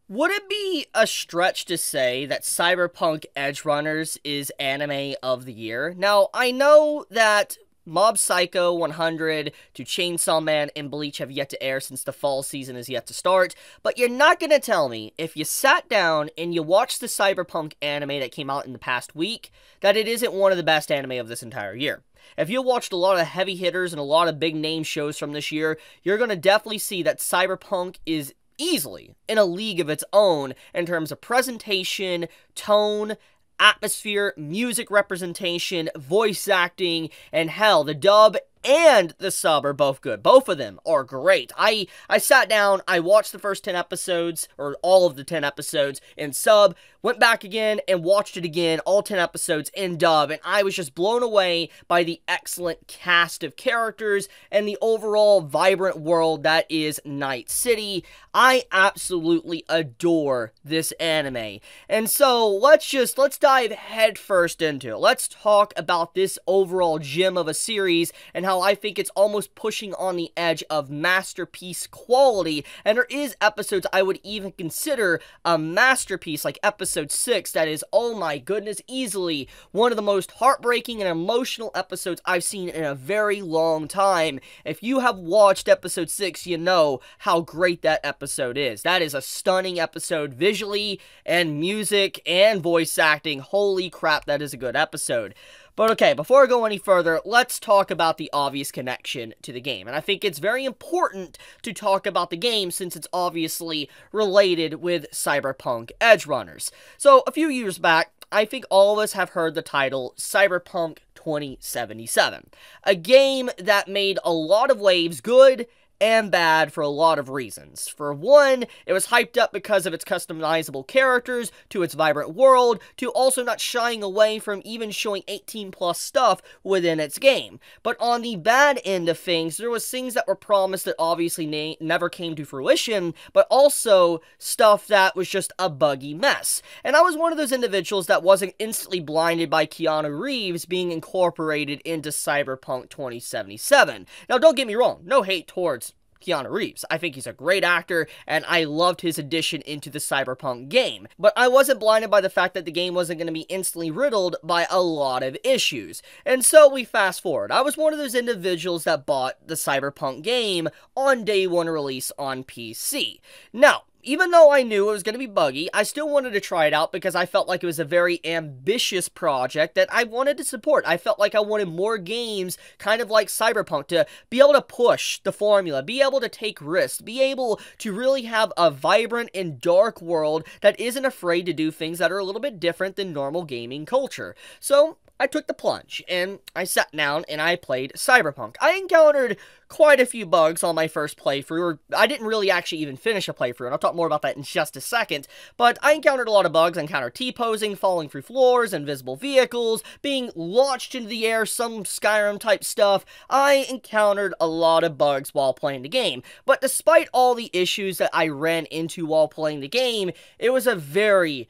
Would it be a stretch to say that Cyberpunk Edgerunners is anime of the year? Now, I know that Mob Psycho 100 to Chainsaw Man and Bleach have yet to air since the fall season is yet to start, but you're not gonna tell me, if you sat down and you watched the Cyberpunk anime that came out in the past week, that it isn't one of the best anime of this entire year. If you watched a lot of heavy hitters and a lot of big name shows from this year, you're gonna definitely see that Cyberpunk is easily in a league of its own in terms of presentation, tone, atmosphere, music representation, voice acting, and hell, the dub and the sub are both good. Both of them are great. I sat down, I watched the first 10 episodes, or all of the 10 episodes in sub, went back again and watched it again, all 10 episodes in dub, and I was just blown away by the excellent cast of characters and the overall vibrant world that is Night City. I absolutely adore this anime. And so, let's dive headfirst into it. Let's talk about this overall gem of a series and how I think it's almost pushing on the edge of masterpiece quality, and there is episodes I would even consider a masterpiece, like episode 6, that is, oh my goodness, easily one of the most heartbreaking and emotional episodes I've seen in a very long time. If you have watched episode 6, you know how great that episode is. That is a stunning episode, visually, and music, and voice acting. Holy crap, that is a good episode. But okay, before I go any further, let's talk about the obvious connection to the game. And I think it's very important to talk about the game since it's obviously related with Cyberpunk Edgerunners. So, a few years back, I think all of us have heard the title Cyberpunk 2077. A game that made a lot of waves, good and bad, for a lot of reasons. For one, it was hyped up because of its customizable characters, to its vibrant world, to also not shying away from even showing 18+ stuff within its game. But on the bad end of things, there was things that were promised that obviously never came to fruition, but also stuff that was just a buggy mess. And I was one of those individuals that wasn't instantly blinded by Keanu Reeves being incorporated into Cyberpunk 2077. Now, don't get me wrong, no hate towards Keanu Reeves. I think he's a great actor, and I loved his addition into the Cyberpunk game. But I wasn't blinded by the fact that the game wasn't going to be instantly riddled by a lot of issues. And so we fast forward. I was one of those individuals that bought the Cyberpunk game on day one release on PC. Now, even though I knew it was going to be buggy, I still wanted to try it out because I felt like it was a very ambitious project that I wanted to support. I felt like I wanted more games, kind of like Cyberpunk, to be able to push the formula, be able to take risks, be able to really have a vibrant and dark world that isn't afraid to do things that are a little bit different than normal gaming culture. So I took the plunge, and I sat down, and I played Cyberpunk. I encountered quite a few bugs on my first playthrough, or I didn't really actually even finish a playthrough, and I'll talk more about that in just a second, but I encountered a lot of bugs. I encountered T-posing, falling through floors, invisible vehicles, being launched into the air, some Skyrim-type stuff. I encountered a lot of bugs while playing the game, but despite all the issues that I ran into while playing the game, it was a very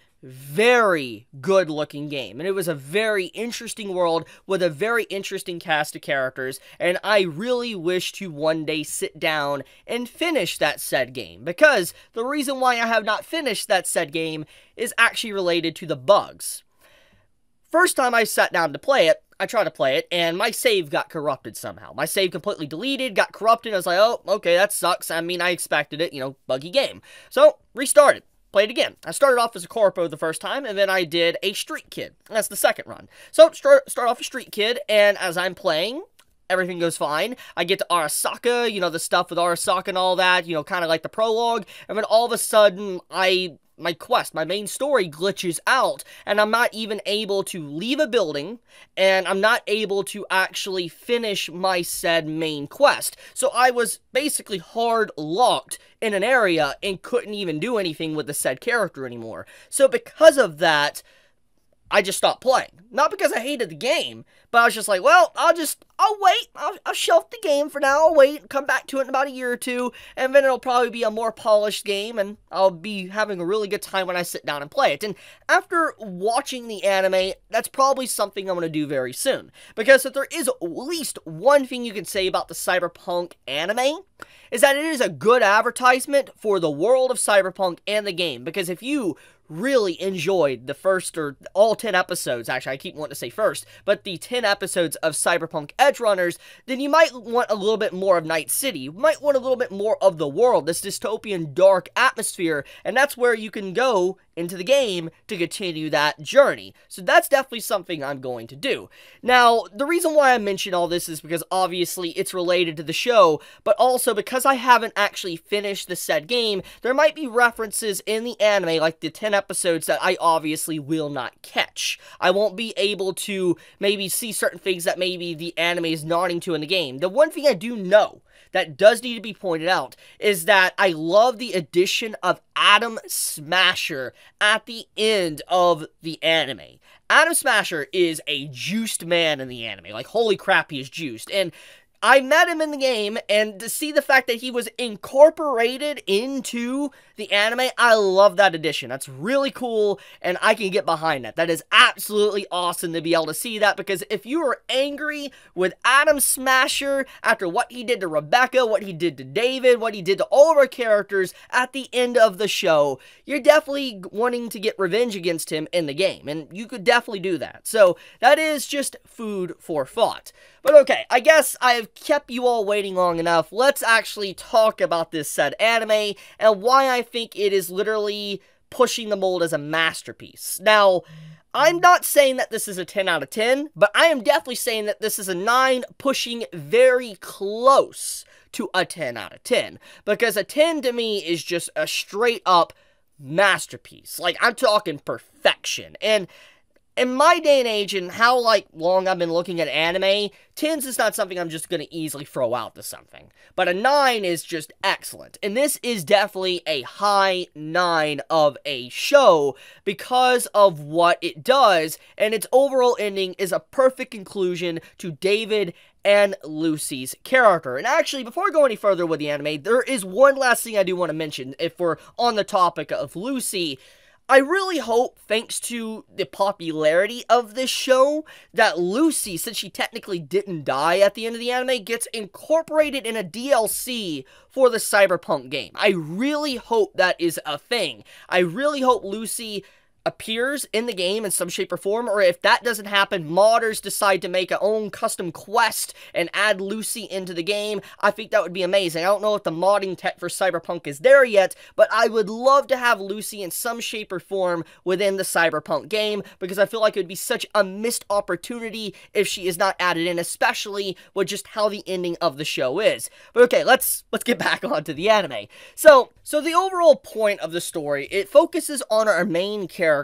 good looking game, and it was a very interesting world with a very interesting cast of characters, and I really wish to one day sit down and finish that said game, because the reason why I have not finished that said game is actually related to the bugs. First time I sat down to play it, I tried to play it, and my save got corrupted somehow. My save completely deleted, got corrupted, and I was like, oh, okay, that sucks. I mean, I expected it, you know, buggy game. So, restarted. Played again. I started off as a corpo the first time, and then I did a street kid. That's the second run. So, start off a street kid, and as I'm playing, everything goes fine. I get to Arasaka, you know, the stuff with Arasaka and all that, you know, kind of like the prologue, and then all of a sudden, my quest, my main story glitches out, and I'm not even able to leave a building, and I'm not able to actually finish my said main quest. So I was basically hard locked in an area and couldn't even do anything with the said character anymore. So because of that, I just stopped playing. Not because I hated the game, but I was just like, well, I'll wait. I'll shelf the game for now. I'll wait, come back to it in about a year or two, and then it'll probably be a more polished game, and I'll be having a really good time when I sit down and play it. And after watching the anime, that's probably something I'm going to do very soon. Because if there is at least one thing you can say about the Cyberpunk anime, is that it is a good advertisement for the world of Cyberpunk and the game. Because if you really enjoyed the first, or all 10 episodes, actually, I keep wanting to say first, but the 10 episodes of Cyberpunk Edgerunners, then you might want a little bit more of Night City. You might want a little bit more of the world, this dystopian dark atmosphere, and that's where you can go into the game to continue that journey. So that's definitely something I'm going to do. Now, the reason why I mention all this is because obviously it's related to the show, but also because I haven't actually finished the said game, there might be references in the anime, like the 10 episodes, that I obviously will not catch. I won't be able to maybe see certain things that maybe the anime is nodding to in the game. The one thing I do know that does need to be pointed out is that I love the addition of Adam Smasher at the end of the anime. Adam Smasher is a juiced man in the anime. Like, holy crap, he is juiced. And I met him in the game, and to see the fact that he was incorporated into the anime, I love that addition. That's really cool, and I can get behind that. That is absolutely awesome to be able to see that, because if you are angry with Adam Smasher after what he did to Rebecca, what he did to David, what he did to all of our characters at the end of the show, you're definitely wanting to get revenge against him in the game, and you could definitely do that. So that is just food for thought. But okay, I guess I've kept you all waiting long enough. Let's actually talk about this said anime and why I think it is literally pushing the mold as a masterpiece. Now, I'm not saying that this is a 10 out of 10, but I am definitely saying that this is a 9, pushing very close to a 10 out of 10. Because a 10 to me is just a straight up masterpiece. Like, I'm talking perfection. And in my day and age, and how, long I've been looking at anime, 10s is not something I'm just going to easily throw out to something. But a 9 is just excellent. And this is definitely a high 9 of a show because of what it does, and its overall ending is a perfect conclusion to David and Lucy's character. And actually, before I go any further with the anime, there is one last thing I do want to mention, if we're on the topic of Lucy. I really hope, thanks to the popularity of this show, that Lucy, since she technically didn't die at the end of the anime, gets incorporated in a DLC for the Cyberpunk game. I really hope that is a thing. I really hope Lucy appears in the game in some shape or form, or if that doesn't happen, modders decide to make a own custom quest and add Lucy into the game. I think that would be amazing. I don't know if the modding tech for Cyberpunk is there yet, but I would love to have Lucy in some shape or form within the Cyberpunk game, because I feel like it would be such a missed opportunity if she is not added in, especially with just how the ending of the show is. But okay, let's get back onto the anime. So the overall point of the story, it focuses on our main character,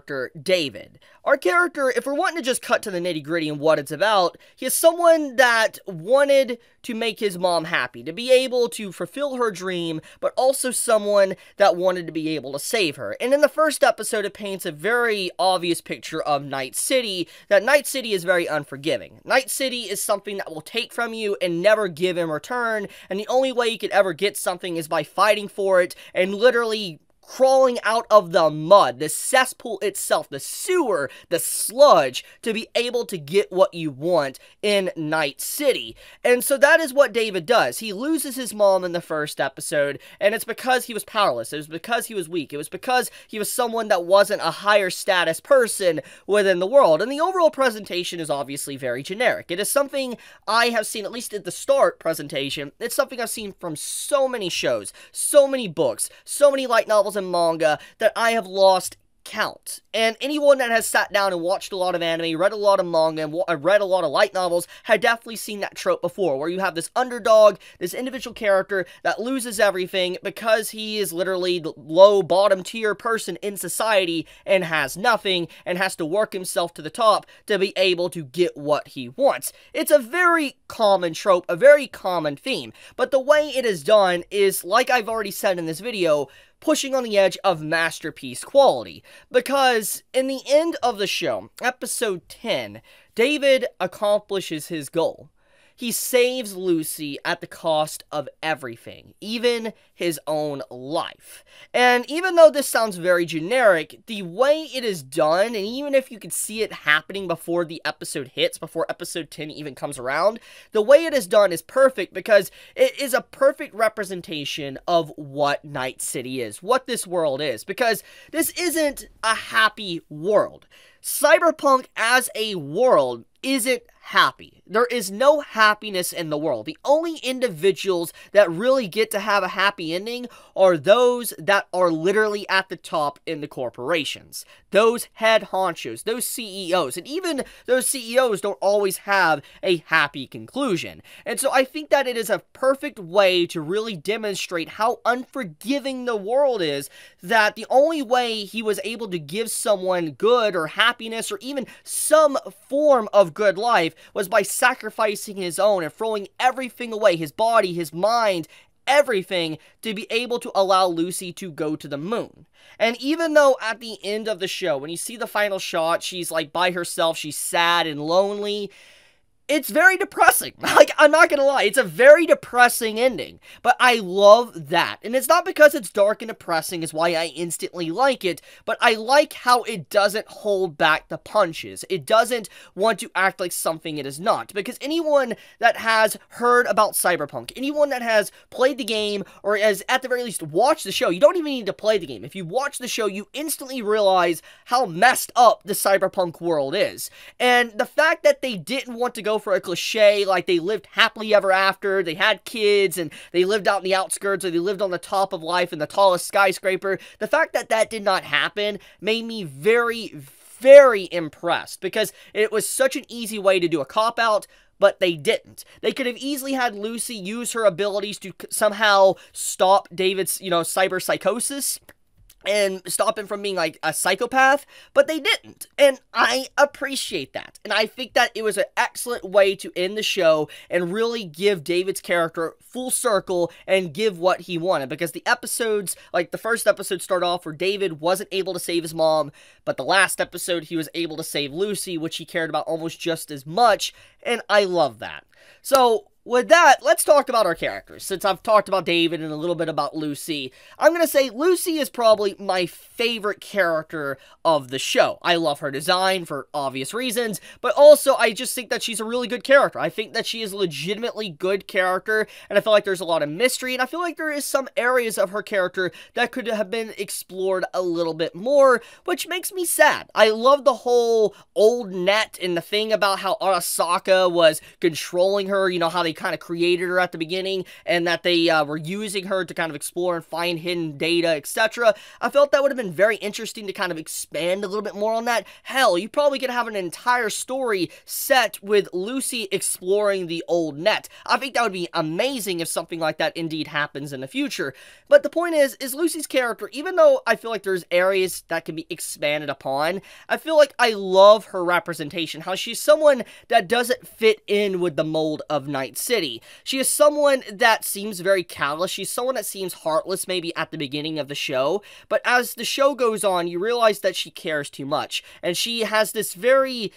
David. Our character, if we're wanting to just cut to the nitty-gritty and what it's about, he is someone that wanted to make his mom happy, to be able to fulfill her dream, but also someone that wanted to be able to save her. And in the first episode, it paints a very obvious picture of Night City, that Night City is very unforgiving. Night City is something that will take from you and never give in return, and the only way you could ever get something is by fighting for it and literally crawling out of the mud, the cesspool itself, the sewer, the sludge, to be able to get what you want in Night City. And so that is what David does. He loses his mom in the first episode, and it's because he was powerless. It was because he was weak. It was because he was someone that wasn't a higher status person within the world. And the overall presentation is obviously very generic. It is something I have seen, at least at the start presentation, it's something I've seen from so many shows, so many books, so many light novels and manga that I have lost count. And anyone that has sat down and watched a lot of anime, read a lot of manga, and read a lot of light novels, had definitely seen that trope before, where you have this underdog, this individual character that loses everything because he is literally the low, bottom tier person in society and has nothing, and has to work himself to the top to be able to get what he wants. It's a very common trope, a very common theme, but the way it is done is, like I've already said in this video, pushing on the edge of masterpiece quality. Because in the end of the show, episode 10, David accomplishes his goal. he saves Lucy at the cost of everything, even his own life. And even though this sounds very generic, the way it is done, and even if you could see it happening before the episode hits, before episode 10 even comes around, the way it is done is perfect because it is a perfect representation of what Night City is, what this world is, because this isn't a happy world. Cyberpunk as a world isn't happy. There is no happiness in the world. The only individuals that really get to have a happy ending are those that are literally at the top in the corporations. Those head honchos, those CEOs, and even those CEOs don't always have a happy conclusion. And so I think that it is a perfect way to really demonstrate how unforgiving the world is, that the only way he was able to give someone good or happiness or even some form of good life was by sacrificing his own and throwing everything away, his body, his mind, everything, to be able to allow Lucy to go to the moon. And even though at the end of the show, when you see the final shot, she's like by herself, she's sad and lonely, it's very depressing. Like, I'm not gonna lie, it's a very depressing ending, but I love that. And it's not because it's dark and depressing is why I instantly like it, but I like how it doesn't hold back the punches. It doesn't want to act like something it is not, because anyone that has heard about Cyberpunk, anyone that has played the game, or has at the very least watched the show, you don't even need to play the game. If you watch the show, you instantly realize how messed up the Cyberpunk world is. And the fact that they didn't want to go for a cliche, like they lived happily ever after, they had kids, and they lived out in the outskirts, or they lived on the top of life in the tallest skyscraper, the fact that that did not happen made me very, very impressed, because it was such an easy way to do a cop-out, but they didn't. They could have easily had Lucy use her abilities to somehow stop David's, cyber psychosis, and stop him from being like a psychopath, but they didn't, and I appreciate that, and I think that it was an excellent way to end the show and really give David's character full circle and give what he wanted, because the episodes, like the first episode started off where David wasn't able to save his mom, but the last episode he was able to save Lucy, which he cared about almost just as much, and I love that. So with that, let's talk about our characters. Since I've talked about David and a little bit about Lucy, I'm going to say Lucy is probably my favorite character of the show. I love her design for obvious reasons, but also I just think that she's a really good character. I think that she is a legitimately good character, and I feel like there's a lot of mystery, and I feel like there is some areas of her character that could have been explored a little bit more, which makes me sad. I love the whole old net and the thing about how Arasaka was controlling her, how they kind of created her at the beginning, and that they were using her to kind of explore and find hidden data, etc. I felt that would have been very interesting to kind of expand a little bit more on that. Hell, you probably could have an entire story set with Lucy exploring the old net. I think that would be amazing if something like that indeed happens in the future. But the point is Lucy's character, even though I feel like there's areas that can be expanded upon, I feel like I love her representation, how she's someone that doesn't fit in with the mold of Night City. She is someone that seems very callous. She's someone that seems heartless maybe at the beginning of the show, but as the show goes on, you realize that she cares too much, and she has this very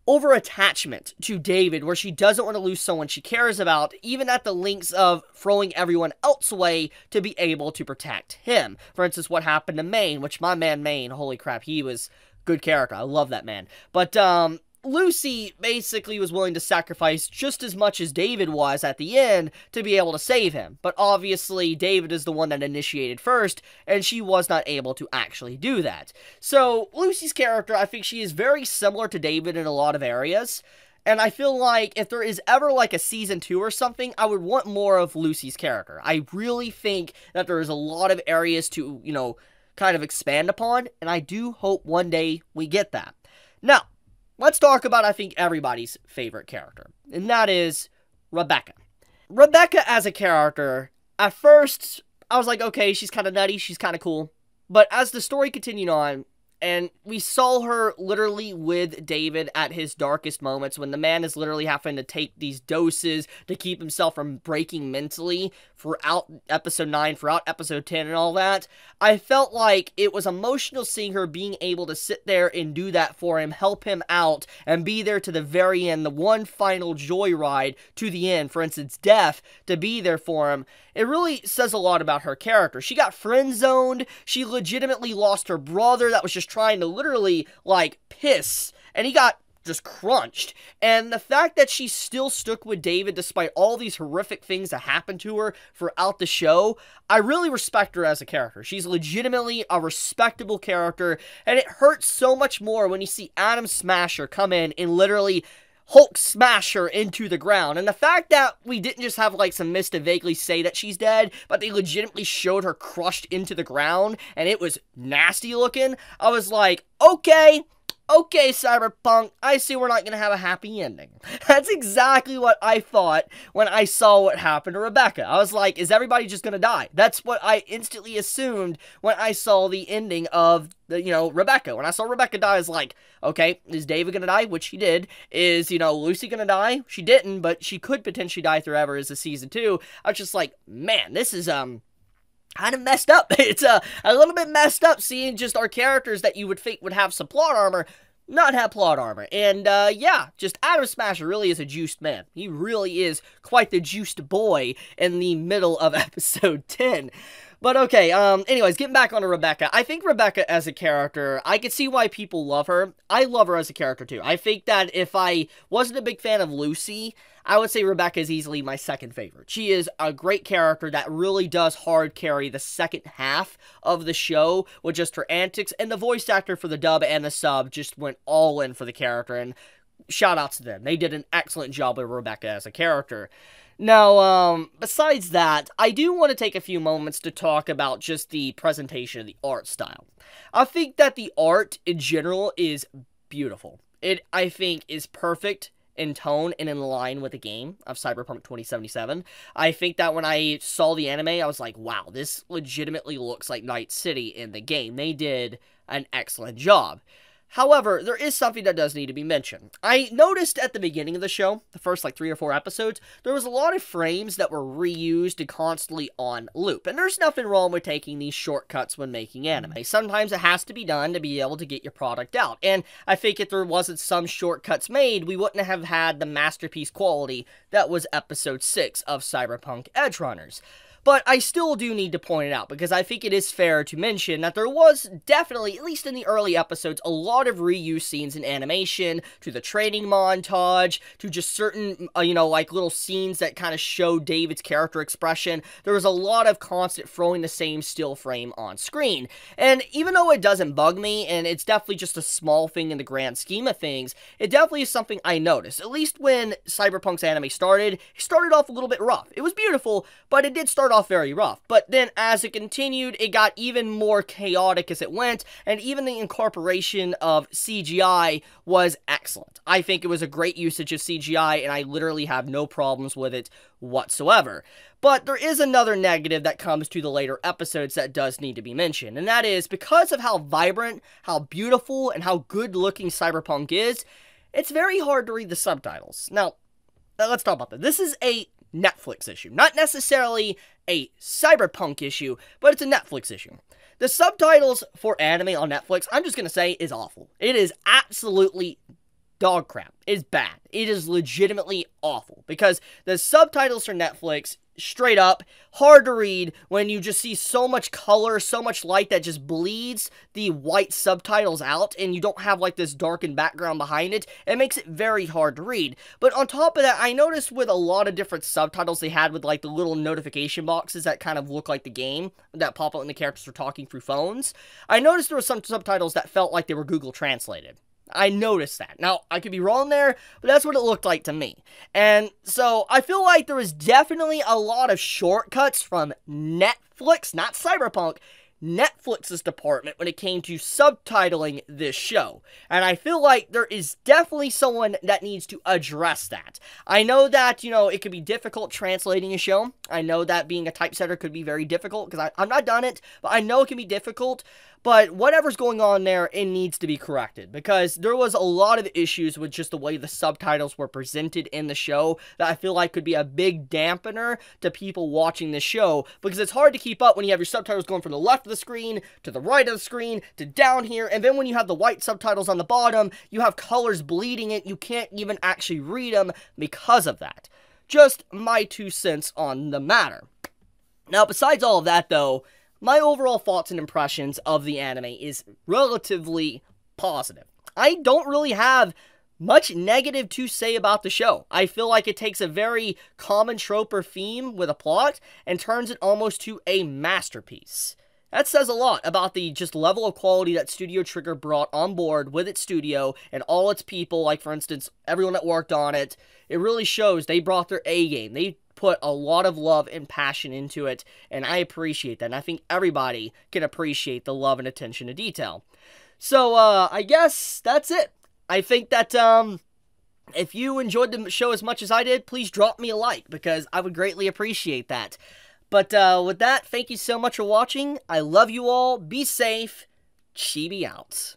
over-attachment to David, where she doesn't want to lose someone she cares about, even at the lengths of throwing everyone else away to be able to protect him. For instance, what happened to Maine, which my man Maine, holy crap, he was good character. I love that man. But, Lucy basically was willing to sacrifice just as much as David was at the end to be able to save him. But obviously, David is the one that initiated first, and she was not able to actually do that. So, Lucy's character, I think she is very similar to David in a lot of areas. And I feel like if there is ever like a season 2 or something, I would want more of Lucy's character. I really think that there is a lot of areas to, kind of expand upon, and I do hope one day we get that. Now, let's talk about, I think, everybody's favorite character, and that is Rebecca. Rebecca as a character, at first, I was like, okay, she's kind of nutty, she's kind of cool, but as the story continued on, and we saw her literally with David at his darkest moments when the man is literally having to take these doses to keep himself from breaking mentally throughout episode 9, throughout episode 10 and all that. I felt like it was emotional seeing her being able to sit there and do that for him, help him out, and be there to the very end, the one final joyride to the end, for instance, death, to be there for him. It really says a lot about her character. She got friend-zoned, she legitimately lost her brother that was just trying to literally, like, piss, and he got just crunched. And the fact that she still stuck with David despite all these horrific things that happened to her throughout the show, I really respect her as a character. She's legitimately a respectable character, and it hurts so much more when you see Adam Smasher come in and literally Hulk smash her into the ground. And the fact that we didn't just have like some mist to vaguely say that she's dead, but they legitimately showed her crushed into the ground and it was nasty looking, I was like, okay, Cyberpunk, I see we're not going to have a happy ending. That's exactly what I thought when I saw what happened to Rebecca. I was like, is everybody just going to die? That's what I instantly assumed when I saw the ending of, Rebecca. When I saw Rebecca die, I was like, okay, is David going to die? Which he did. Is, Lucy going to die? She didn't, but she could potentially die forever as a season 2. I was just like, man, this is, kind of messed up. It's a little bit messed up seeing just our characters that you would think would have some plot armor not have plot armor. And yeah, just Adam Smasher really is a juiced man. He really is quite the juiced boy in the middle of episode 10. But okay, anyways, getting back onto Rebecca. I think Rebecca as a character, I can see why people love her. I love her as a character too. I think that if I wasn't a big fan of Lucy, I would say Rebecca is easily my second favorite. She is a great character that really does hard carry the second half of the show with just her antics, and the voice actor for the dub and the sub just went all in for the character, and shout outs to them. They did an excellent job with Rebecca as a character. Now, besides that, I do want to take a few moments to talk about just the presentation of the art style. I think that the art in general is beautiful. It, I think, is perfect in tone and in line with the game of Cyberpunk 2077. I think that when I saw the anime, I was like, wow, this legitimately looks like Night City in the game. They did an excellent job. However, there is something that does need to be mentioned. I noticed at the beginning of the show, the first like 3 or 4 episodes, there was a lot of frames that were reused and constantly on loop. And there's nothing wrong with taking these shortcuts when making anime. Sometimes it has to be done to be able to get your product out. And I think if there wasn't some shortcuts made, we wouldn't have had the masterpiece quality that was episode 6 of Cyberpunk Edgerunners. But I still do need to point it out, because I think it is fair to mention that there was definitely, at least in the early episodes, a lot of reuse scenes in animation, to the training montage, to just certain, like little scenes that kind of show David's character expression. There was a lot of constant throwing the same still frame on screen. And even though it doesn't bug me, and it's definitely just a small thing in the grand scheme of things, it definitely is something I noticed. At least when Cyberpunk's anime started, it started off a little bit rough. It was beautiful, but it did start off very rough. But then as it continued, it got even more chaotic as it went, and even the incorporation of CGI was excellent. I think it was a great usage of CGI, and I literally have no problems with it whatsoever. But there is another negative that comes to the later episodes that does need to be mentioned, and that is because of how vibrant, how beautiful, and how good looking Cyberpunk is, it's very hard to read the subtitles. Now, let's talk about that. This is a Netflix issue. Not necessarily a Cyberpunk issue, but it's a Netflix issue. The subtitles for anime on Netflix, I'm just going to say, is awful. It is absolutely dog crap. It's bad. It is legitimately awful, because the subtitles for Netflix, straight up, hard to read when you just see so much color, so much light that just bleeds the white subtitles out, and you don't have like this darkened background behind it. It makes it very hard to read. But on top of that, I noticed with a lot of different subtitles they had with like the little notification boxes that kind of look like the game, that pop up when the characters are talking through phones, I noticed there were some subtitles that felt like they were Google translated. I noticed that. Now, I could be wrong there, but that's what it looked like to me. And so, I feel like there was definitely a lot of shortcuts from Netflix, not Cyberpunk, Netflix's department when it came to subtitling this show. And I feel like there is definitely someone that needs to address that. I know that, it could be difficult translating a show. I know that being a typesetter could be very difficult, because I've not done it, but I know it can be difficult. But whatever's going on there, it needs to be corrected, because there was a lot of issues with just the way the subtitles were presented in the show that I feel like could be a big dampener to people watching this show, because it's hard to keep up when you have your subtitles going from the left of the screen to the right of the screen to down here, and then when you have the white subtitles on the bottom, you have colors bleeding it, you can't even actually read them because of that. Just my 2 cents on the matter. Now, besides all of that, though, my overall thoughts and impressions of the anime is relatively positive. I don't really have much negative to say about the show. I feel like it takes a very common trope or theme with a plot and turns it almost to a masterpiece. That says a lot about the just level of quality that Studio Trigger brought on board with its studio and all its people, like for instance, everyone that worked on it. It really shows they brought their A game. They put a lot of love and passion into it, and I appreciate that, and I think everybody can appreciate the love and attention to detail. So, I guess that's it. I think that, if you enjoyed the show as much as I did, please drop me a like, because I would greatly appreciate that. But, with that, thank you so much for watching. I love you all. Be safe. Chibi out.